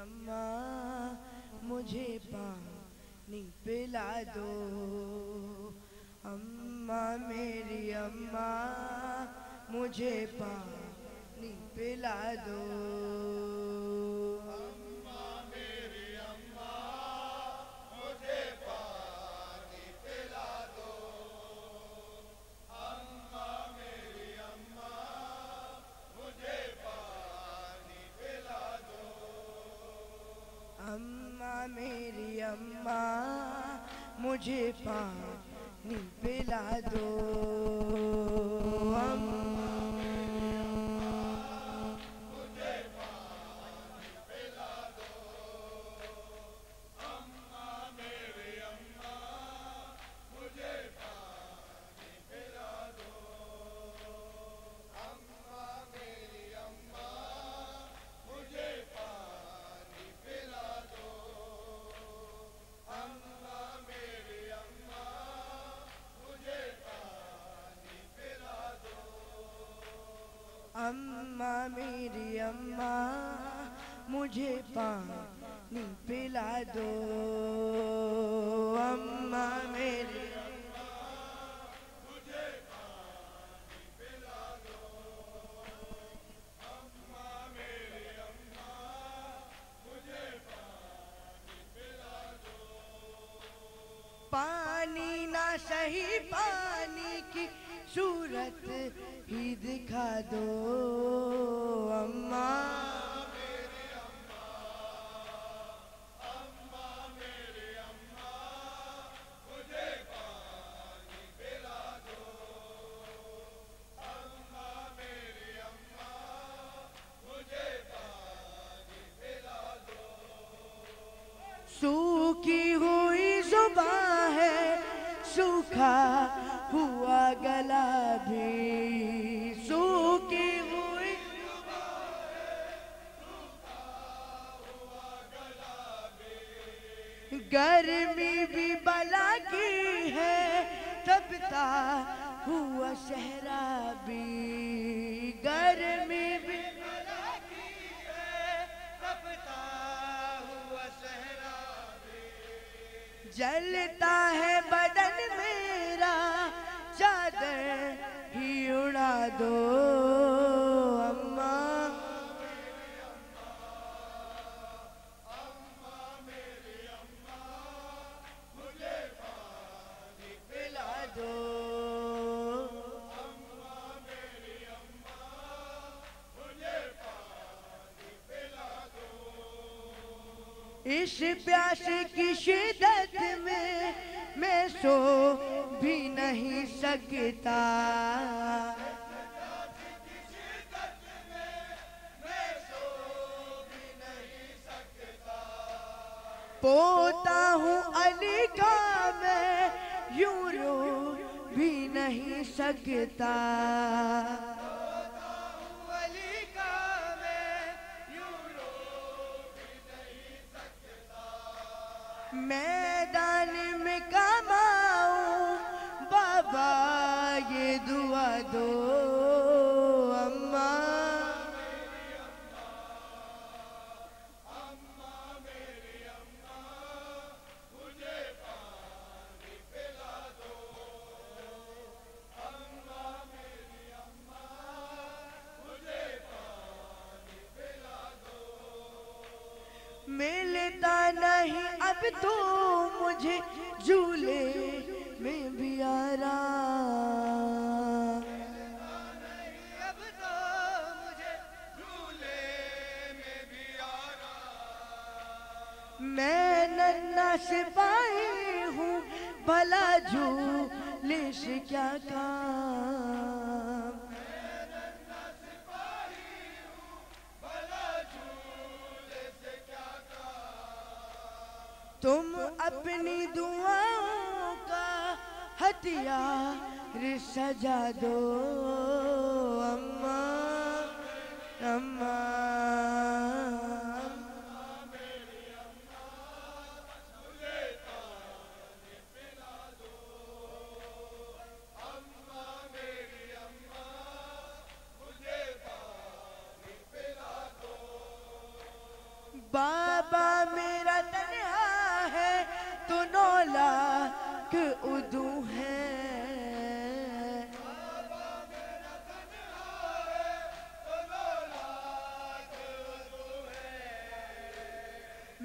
अम्मा मुझे पानी पिला दो। अम्मा मेरी अम्मा मुझे पानी पिला दो। अम्मा मेरी अम्मा मुझे पानी पिला दो। अम्मा मेरी अम्मा मुझे पानी पिला दो। अम्मा मेरी अम्मा मुझे पानी पिला दो। अम्मा मुझे पानी पिला दो। अम्मा मेरी अम्मा मुझे पानी पिला दो। अम्मा मेरी अम्मा मुझे पानी पिला दो। अम्मा मेरी अम्मा मुझे पानी पिला दो। अम्मा मेरी अम्मा मुझे पानी पिला दो। अम्मा मेरी मुझे पानी पिला दो। अम्मा मेरी अम्मा मुझे पानी पिला दो। पानी ना सही पानी की सूरत ही दिखा दो। अम्मा मेरी अम्मा, अम्मा मेरी अम्मा मुझे पानी पिला दो। अम्मा मेरी अम्मा मुझे पानी पिला दो। सूखी हुई जुबान है, सूखा हुआ गला भी। सूखी हुई गर्मी भी बला की है, तपता हुआ सहरा भी। गर्मी भी बला की है, तपता हुआ सहरा भी। जलता है बदन मेरा, चादर ही उड़ा दो। अम्मा अम्मा मेरी अम्मा मुझे पानी पिला दो। अम्मा मेरी अम्मा मुझे पानी पिला दो। इस प्यास की शिद्दत में मैं सो भी नहीं सकता। मैं सो भी नहीं सकता। पोता हूँ अली का मैं यूं रो भी नहीं सकता। अली का मैं यूं रो भी नहीं सकता। मैदान में कमाऊं बाबा ये दुआ दो। अम्मा अम्मा मेरी अम्मा मुझे पानी पिला दो। अम्मा मेरी अम्मा मुझे पानी पिला दो। मिलता नहीं अब तो मुझे झूले में भी आराम। अब तो मुझे झूले में भी आराम। मैं नन्हा सिपाही हूँ, भला झूले से क्या काम। सिपाही हूँ भला झूले से क्या काम। तुम अपनी दुआओं का हथियार सजा दो। अम्मा अम्मा मुझे पानी पिला दो। अम्मा मेरी अम्मा मुझे पानी पिला दो। बा बाबा मेरा तन्हा है तो 9 लाख उदू है।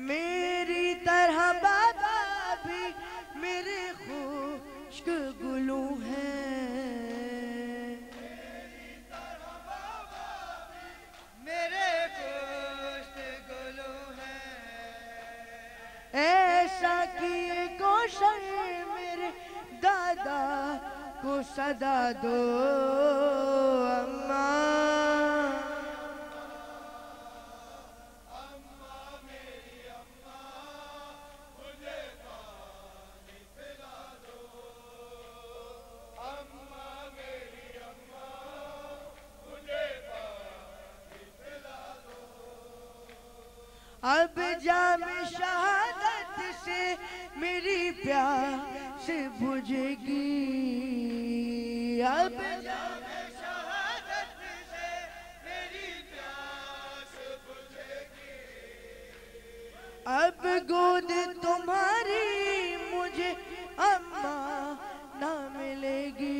मेरी तरह बाबा भी मेरे खुश्क गुलू हैं। मेरे खुश्क गुलू हैं। ऐसा किए कौशल मेरे दादा को सदा दो अम्मा। अब जाम शहादत से मेरी प्यास बुझेगी। अब जाम शहादत से मेरी प्यास बुझेगी। अब गोद तुम्हारी मुझे अम्मा ना मिलेगी।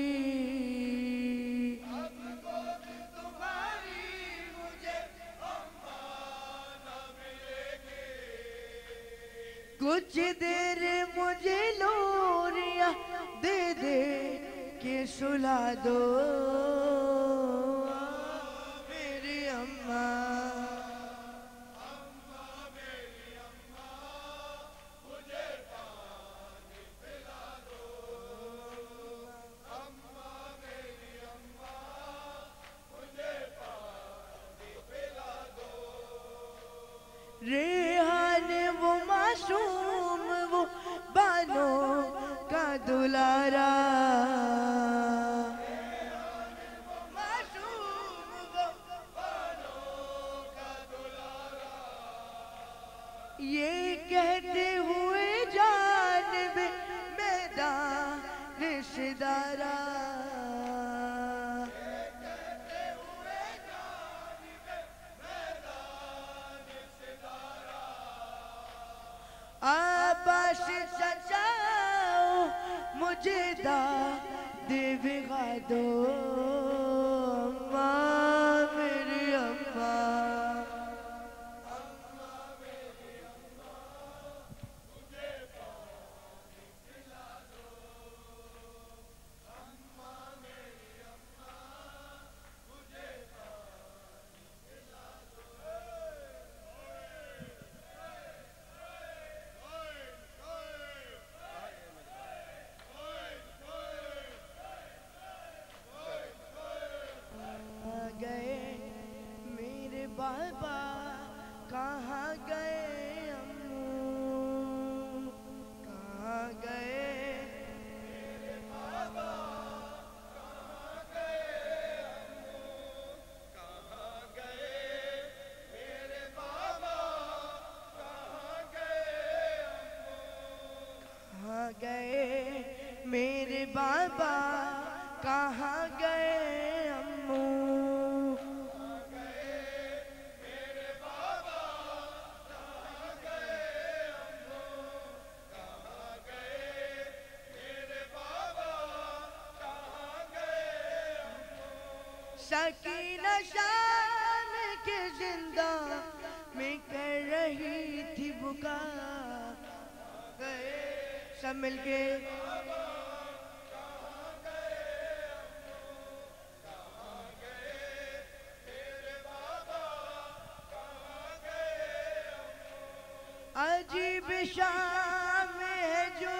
कुछ देर मुझे लोरिया दे दे के सुला दो मेरी अम्मा। मुझे पानी पिला दो। अम्मा मेरी अम्मा मुझे पानी पिला दो। रेहान वो मासूम वो बानों का दुलारा। मासूम वो बानों का दुलारा। ये कहते हुए जानबे मैदान रिश्तेदारा। आबाश सजाओ मुझे दिखा दो अम्मा मेरी अम्मा। मुझे पानी पिला दो। अम्मा मेरी अम्मा मुझे पानी पिला दो। गए मेरे बाबा कहाँ गए अम्मू। कहाँ गए मेरे बाबा कहाँ गए अम्मू। कहाँ गए मेरे बाबा कहाँ गए अम्मू। कहाँ गए मेरे बाबा कहाँ गए अम्मू। मेरे बाबा कहाँ गए अम्मू। कहाँ गए मेरे बाबा कहाँ गए अम्मू। सकीना शाम के जिंदा में कर रही थी बुका। गए सब मिलके अजीब शाम है जो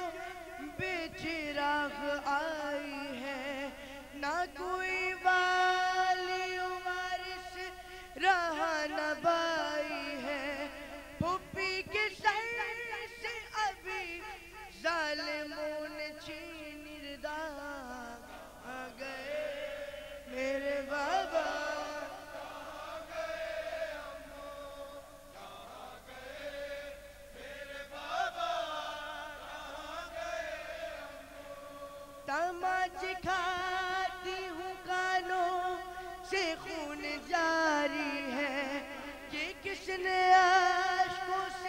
बेचिराग आई है। ना कोई वाली वारिस रहा न बाई है। पुप्पी के सर से अभी जालिमों ने छीन रिदा। आ गए मेरे बाबा तमाच खाती हूँ कानों से खून जारी है कि किसने आशकों से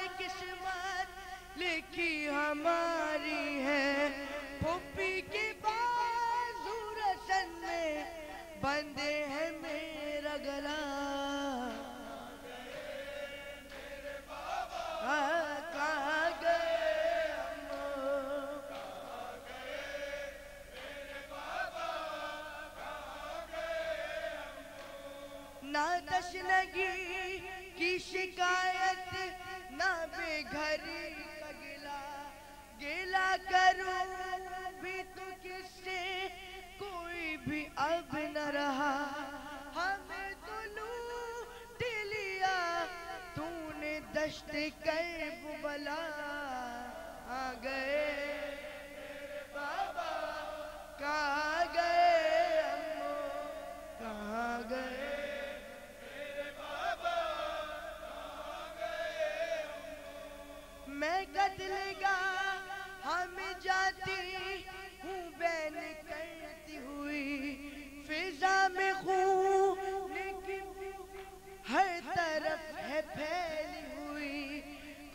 जिंदगी की शिकायत ना बेघरी का गिला, गिला करूं भी तो किससे कोई भी अब न रहा। हमें तो लूट लिया तूने दश्त कर्बला, आ गए बाबा कहाँ गए अम्मो, कहाँ गए मैं कत्लगाह हम जाती हूँ बैन करती हुई, फिजा में खून की हर तरफ है फैली हुई।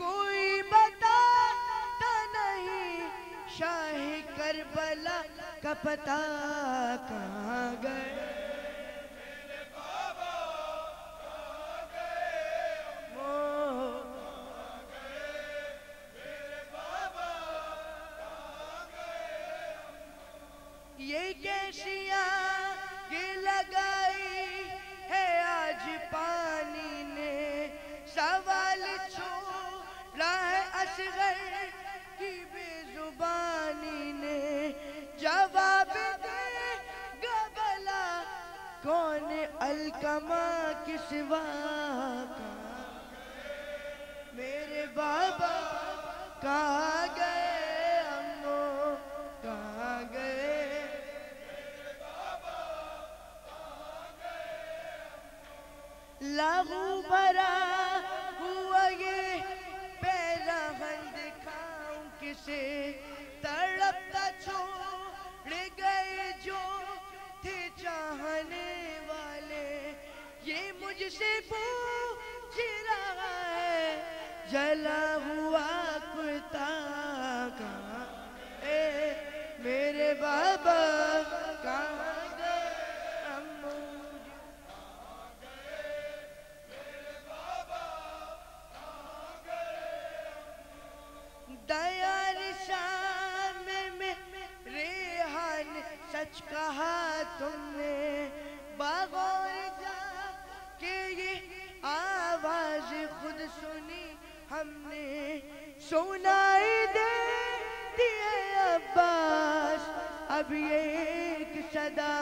कोई बताता नहीं शाही करबला का पता, कहाँ गए ये कैसियाँ ये लगाई है आज पानी ने, सवाल छोड़ा है असगर की बेजुबानी ने। जवाब देगा भला कौन अलकमा के सिवा, मेरे बाबा कहाँ गए अम्मो, कहाँ गए लहू भरा हुआ ये पैराहन दिखाऊं किसे, तड़पता छोड़ गए जो थे चाहने वाले। ये मुझसे पूछ रहा है जला हुआ कुर्ता कहाँ, मेरे बाबा कहाँ दयाल शाम में रेहान सच कहा तुमने, बागौर जा के ये आवाज खुद सुनी हमने। सुनाई दे दिए अब्बास अब ये एक सदा,